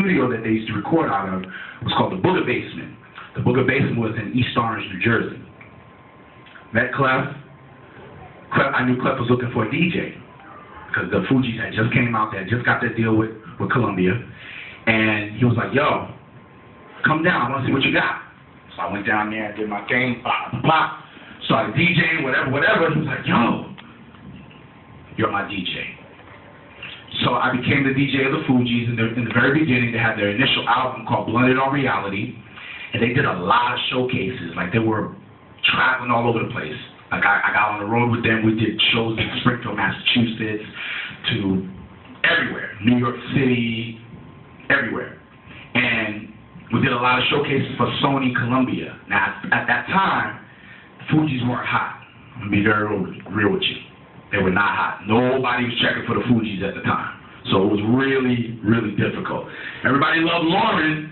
studio that they used to record out of was called the Booger Basement. The Booger Basement was in East Orange, New Jersey. Met Clef. I knew Clef was looking for a DJ because the Fugees had just came out, they had just got their deal with Columbia. And he was like, yo, come down, I want to see what you got. So I went down there and did my thing, pop, pop, started DJing, whatever. He was like, yo, you're my DJ. So I became the DJ of the Fugees. In the very beginning, they had their initial album called Blunted on Reality, and they did a lot of showcases. Like, they were traveling all over the place. Like, I got on the road with them. We did shows in Springfield, Massachusetts, to everywhere. New York City, everywhere. And we did a lot of showcases for Sony Columbia. Now, at that time, the Fugees weren't hot. I'm going to be very real with you. They were not hot. Nobody was checking for the Fugees at the time. So it was really, really difficult. Everybody loved Lauren,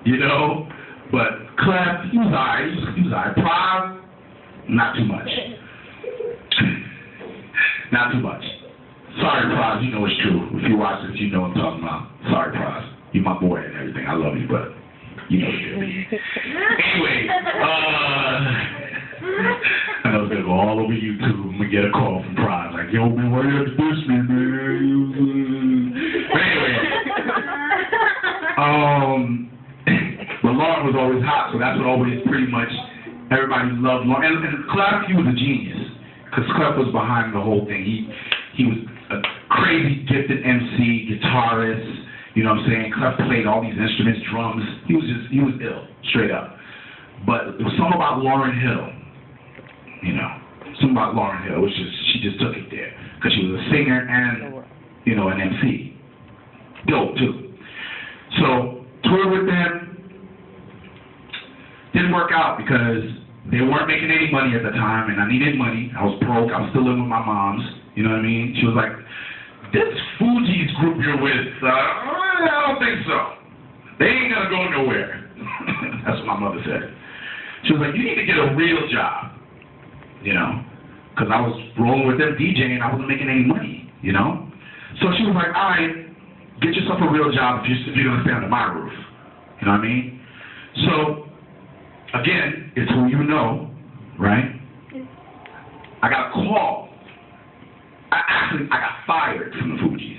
you know, but Clef, he was all right. He was all right. Prod, not too much. Not too much. Sorry, Prod, you know it's true. If you watch this, you know what I'm talking about. Sorry, Prod. You're my boy and everything. I love you, but you know what Anyway, I know it's going to go all over YouTube. I'm going to get a call from Prod. Like, yo, man, why you have to diss me, man? But anyway. But Lauren was always hot, so that's what always pretty much everybody loved Lauren. And Clef, he was a genius. Because Clef was behind the whole thing. He was a crazy gifted MC, guitarist. You know what I'm saying? Clef played all these instruments, drums. He was ill, straight up. But there was something about Lauryn Hill. You know, something about Lauryn Hill. She just took it there because she was a singer and, you know, an MC. Dope too. So toured with them. Didn't work out because they weren't making any money at the time, and I needed money. I was broke. I was still living with my mom's. You know what I mean? She was like, "This Fugees group you're with, I don't think so. They ain't gonna go nowhere." That's what my mother said. She was like, "You need to get a real job." You know, because I was rolling with them DJing, I wasn't making any money, you know? So she was like, all right, get yourself a real job if you're going to stay under my roof. You know what I mean? So, again, it's who you know, right? I got a call. I got fired from the Fugees.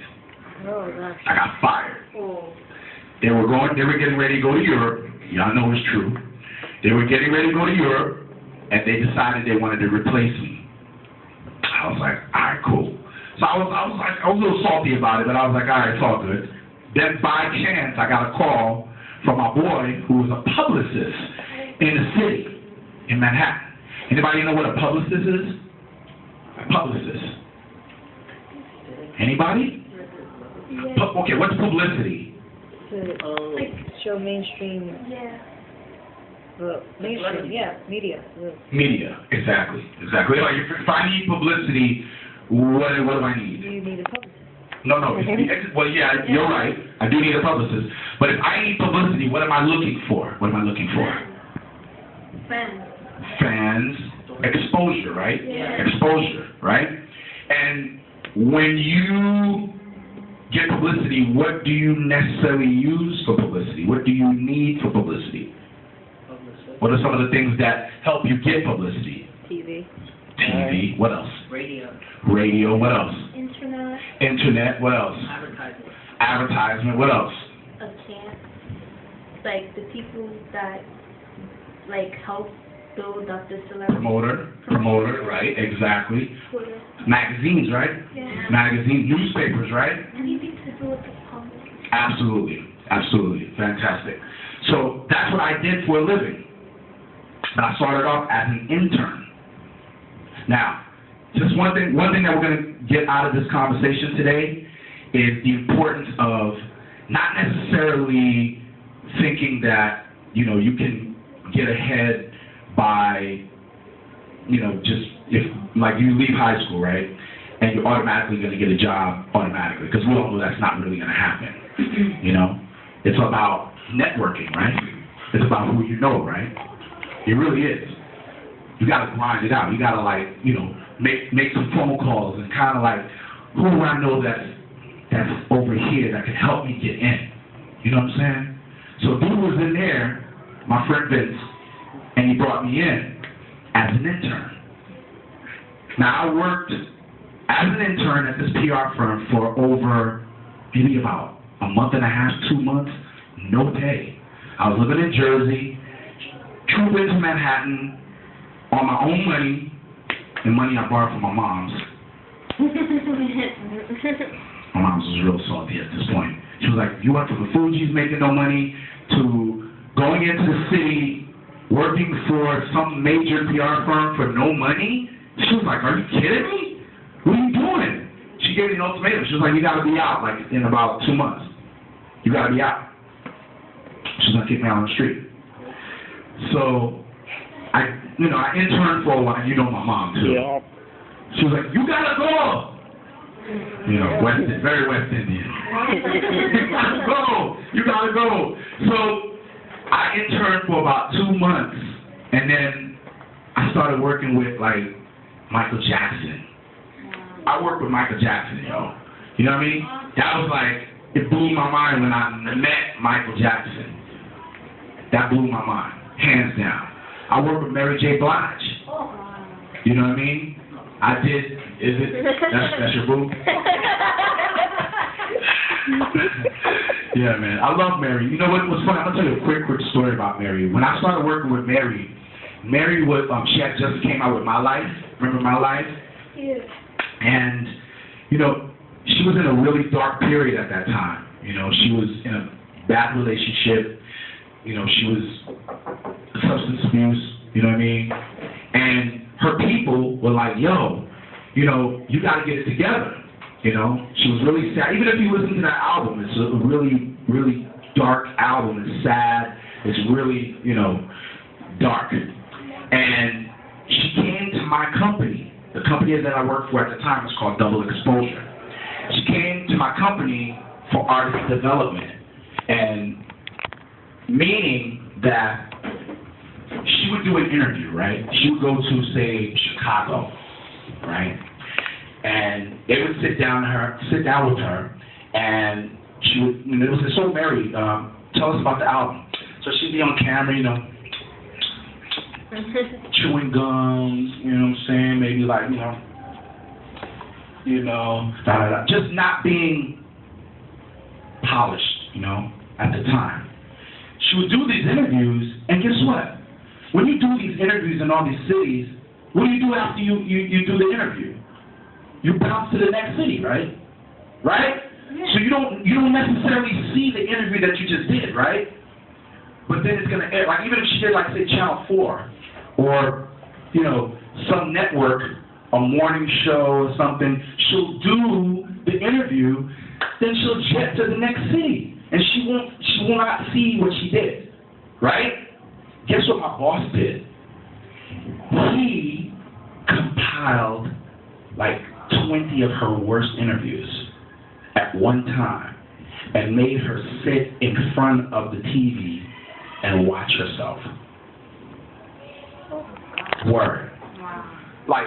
Oh, gosh. I got fired. Oh. They were getting ready to go to Europe. Y'all know it's true. They were getting ready to go to Europe. And they decided they wanted to replace me. I was like, all right, cool. So I was a little salty about it, but I was like, all right, it's all good. Then by chance, I got a call from my boy who was a publicist in the city, in Manhattan. Anybody know what a publicist is? A publicist. Anybody? Yeah. Okay, what's publicity? Like show mainstream. Yeah. Mainstream, yeah, media. Media, exactly. Like if I need publicity, what do I need? You need a publicist. No. Well, yeah, you're right. I do need a publicist. But if I need publicity, what am I looking for? Fans. Exposure, right? Yeah. Exposure, right? And when you get publicity, what do you necessarily use for publicity? What do you need for publicity? What are some of the things that help you get publicity? TV. What else? Radio. What else? Internet. What else? Advertisement. What else? A chance. Like the people that like help build up the celebrity. Promoter. Right? Exactly. Twitter. Magazines, right? Yeah. Magazines, newspapers, right? Anything to do with the public. Absolutely. Fantastic. So that's what I did for a living. But I started off as an intern. Now, just one thing that we're going to get out of this conversation today is the importance of not necessarily thinking that, you know, you can get ahead by, you know, just if, like, you leave high school, right, and you're automatically going to get a job automatically, because we all know that's not really going to happen, you know? It's about networking, right? It's about who you know, right? It really is. You gotta grind it out. You gotta, like, you know, make some phone calls and kind of like, who do I know that's over here that can help me get in? You know what I'm saying? So dude was in there, my friend Vince, and he brought me in as an intern. Now I worked as an intern at this PR firm for over maybe about a month and a half, 2 months, no pay. I was living in Jersey, trooping to Manhattan on my own money, and money I borrowed from my mom's. My mom's was real salty at this point. She was like, you went from the Fuji's making no money to going into the city, working for some major PR firm for no money? She was like, are you kidding me? What are you doing? She gave me an ultimatum. She was like, you gotta be out, like, in about 2 months. You gotta be out. She's gonna kick me out on the street. So, I interned for a while, and you know my mom, too. Yeah. She was like, you gotta go! You know, very West Indian. You gotta go! You gotta go! So, I interned for about 2 months, and then I started working with, like, Michael Jackson. I worked with Michael Jackson, yo. You know what I mean? That was like, it blew my mind when I met Michael Jackson. That blew my mind, hands down. I worked with Mary J. Blige. You know what I mean? I did, that's your boo? Yeah, man, I love Mary. You know what was funny? I'm gonna tell you a quick story about Mary. When I started working with Mary, Mary was, she had just came out with My Life. Remember My Life? Yeah. And, you know, she was in a really dark period at that time. You know, she was in a bad relationship. You know, she was substance abuse, you know what I mean? And her people were like, yo, you know, you got to get it together. You know, she was really sad. Even if you listen to that album, it's a really, really dark album. It's sad. It's really, you know, dark. And she came to my company. The company that I worked for at the time was called Double Exposure. She came to my company for artist development, and meaning that she would do an interview, right? She would go to, say, Chicago, right? And they would sit down with her, and she would, you know, it was so Mary, tell us about the album. So she'd be on camera, you know, chewing gums, you know what I'm saying? Maybe like, just not being polished, you know, at the time. She would do these interviews, and guess what? When you do these interviews in all these cities, what do you do after you do the interview? You bounce to the next city, right? Right? Yeah. So you don't necessarily see the interview that you just did, right? But then it's gonna air, like even if she did, like, say, Channel 4, or, you know, some network, a morning show or something, she'll do the interview, then she'll jet to the next city, and she will not see what she did, right? Guess what my boss did? He compiled like 20 of her worst interviews at one time and made her sit in front of the TV and watch herself. Word. Wow. Like,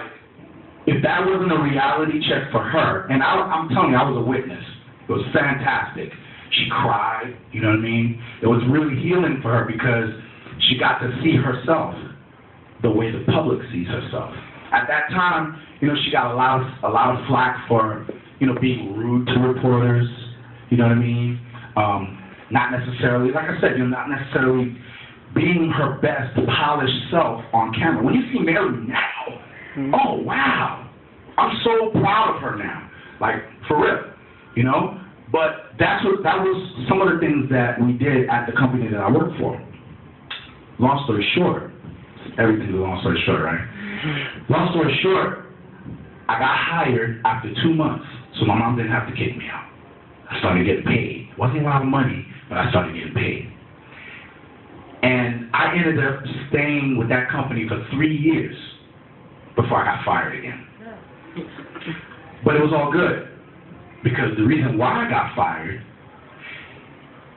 if that wasn't a reality check for her, and I'm telling you, I was a witness. It was fantastic. She cried, you know what I mean? It was really healing for her because she got to see herself the way the public sees herself. At that time, you know, she got a lot of flack for, you know, being rude to reporters, you know what I mean? Not necessarily, like I said, you know, not necessarily being her best polished self on camera. When you see Mary now, oh wow, I'm so proud of her now, like for real, you know. But that was some of the things that we did at the company that I worked for. Long story short, everything is a long story short, right? Long story short, I got hired after 2 months, so my mom didn't have to kick me out. I started getting paid. Wasn't a lot of money, but I started getting paid. And I ended up staying with that company for 3 years before I got fired again. But it was all good, because the reason why I got fired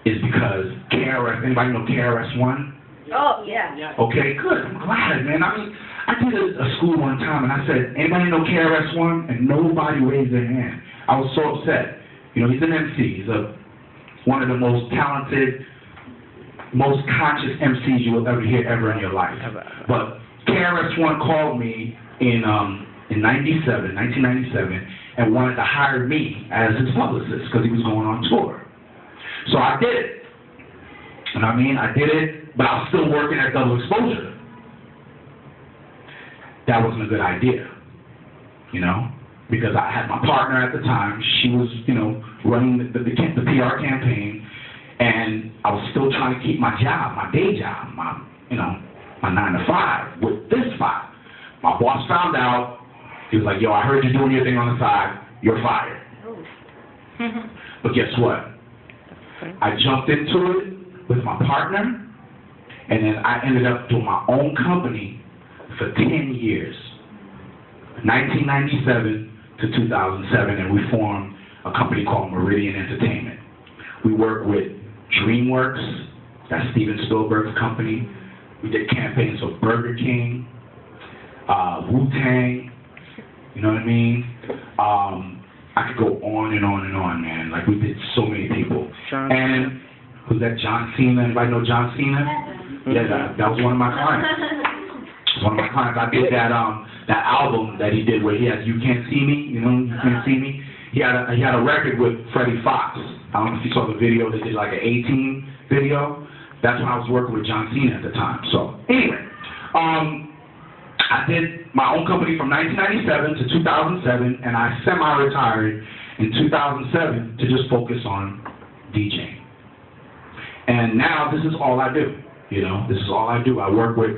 is because KRS, anybody know KRS-One? Oh, yeah. Okay, good. I'm glad, man. I mean, I did a school one time, and I said, anybody know KRS-One? And nobody raised their hand. I was so upset. You know, he's an MC. one of the most talented, most conscious MCs you will ever hear ever in your life. But KRS-One called me in 1997, and wanted to hire me as his publicist because he was going on tour. So I did it. And I mean, I did it, but I was still working at Double Exposure. That wasn't a good idea, you know, because I had my partner at the time. She was, you know, running the PR campaign, and I was still trying to keep my job, my day job, my 9 to 5 with this 5. My boss found out. He was like, yo, I heard you doing your thing on the side. You're fired. But guess what? I jumped into it with my partner, and then I ended up doing my own company for 10 years, 1997 to 2007, and we formed a company called Meridian Entertainment. We work with DreamWorks, that's Steven Spielberg's company. We did campaigns for Burger King, Wu-Tang, you know what I mean? I could go on and on and on, man. Like, we did so many people. And was that John Cena? Anybody know John Cena? Yeah, that was one of my clients. One of my clients. I did that album that he did where he has "You Can't See Me," you know, "You Can't See Me." He had a record with Freddie Fox. I don't know if you saw the video. They did like an 18 video. That's when I was working with John Cena at the time. So anyway, I did my own company from 1997 to 2007, and I semi-retired in 2007 to just focus on DJing. And now this is all I do. You know, this is all I do. I work with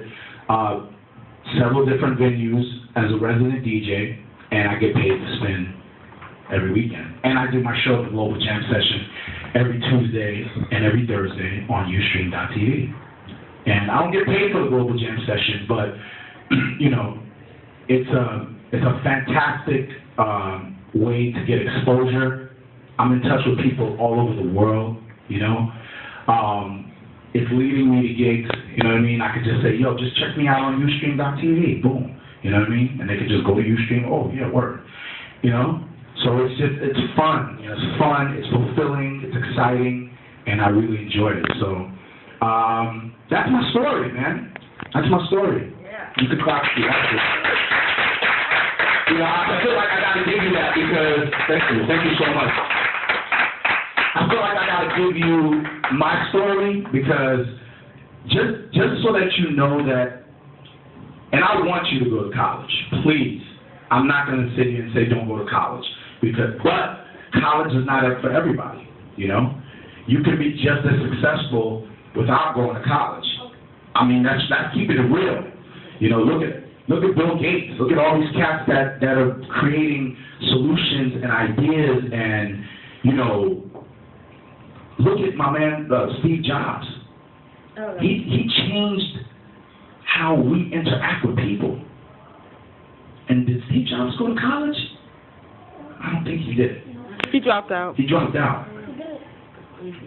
several different venues as a resident DJ, and I get paid to spin every weekend. And I do my show, the Global Jam Session, every Tuesday and every Thursday on Ustream.tv. And I don't get paid for the Global Jam Session, but you know, it's a fantastic way to get exposure. I'm in touch with people all over the world, you know. It's leading me to gigs, you know what I mean? I could just say, yo, just check me out on Ustream.tv, boom, you know what I mean? And they could just go to Ustream, oh, yeah, word, you know? So it's fun, you know, it's fun, it's fulfilling, it's exciting, and I really enjoyed it. So that's my story, man. That's my story. Yeah. You could clap for that. You know, I feel like I got to give you that because, thank you so much. I feel like I gotta give you my story because just so that you know that, and I want you to go to college, please. I'm not gonna sit here and say don't go to college but college is not for everybody. You know, you can be just as successful without going to college. I mean, that's keeping it real. You know, look at Bill Gates. Look at all these cats that are creating solutions and ideas, and you know. Look at my man, Steve Jobs. He changed how we interact with people. And did Steve Jobs go to college? I don't think he did. He dropped out. He dropped out.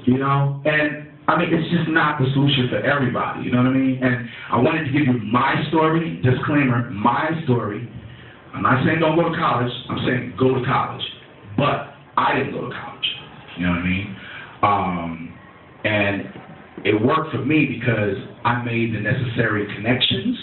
You know? And, I mean, it's just not the solution for everybody. You know what I mean? And I wanted to give you my story. Disclaimer, my story. I'm not saying don't go to college. I'm saying go to college. But I didn't go to college. You know what I mean? And it worked for me because I made the necessary connections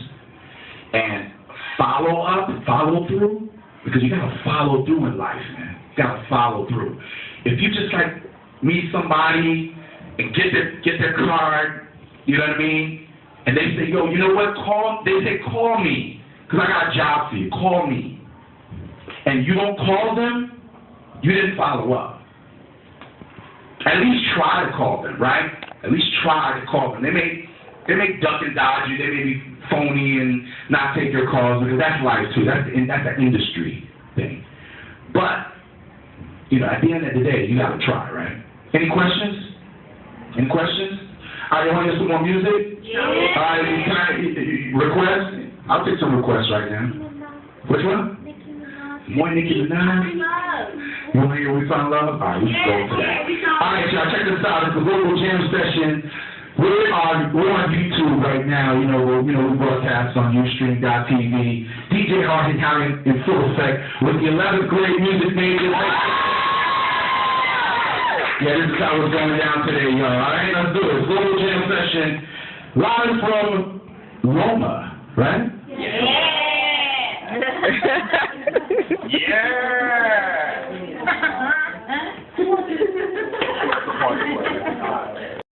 and follow through, because you gotta follow through in life, man. You gotta follow through. If you just like meet somebody and get their card, you know what I mean? And they say, yo, you know what? Call me, because I got a job for you. Call me. And you don't call them, you didn't follow up. At least try to call them, right? At least try to call them. They may duck and dodge you. They may be phony and not take your calls, because that's life too. That's an industry thing. But you know, at the end of the day, you gotta try, right? Any questions? Any questions? All right, you want to hear some more music? Yeah. All right, can I request? I'll take some requests right now. Which one? More Nicki Minaj? You want to hear We Found Love? All right, we can go to that. All right, y'all, check this out. It's the Global Jam Session. We're on YouTube right now. You know, we broadcast on Ustream.tv. DJ Hittin in full effect with the 11th grade music major. Yeah, this is how it's going down today, y'all. All right, let's do it. Global Jam Session, live from LOMA, right? Yeah!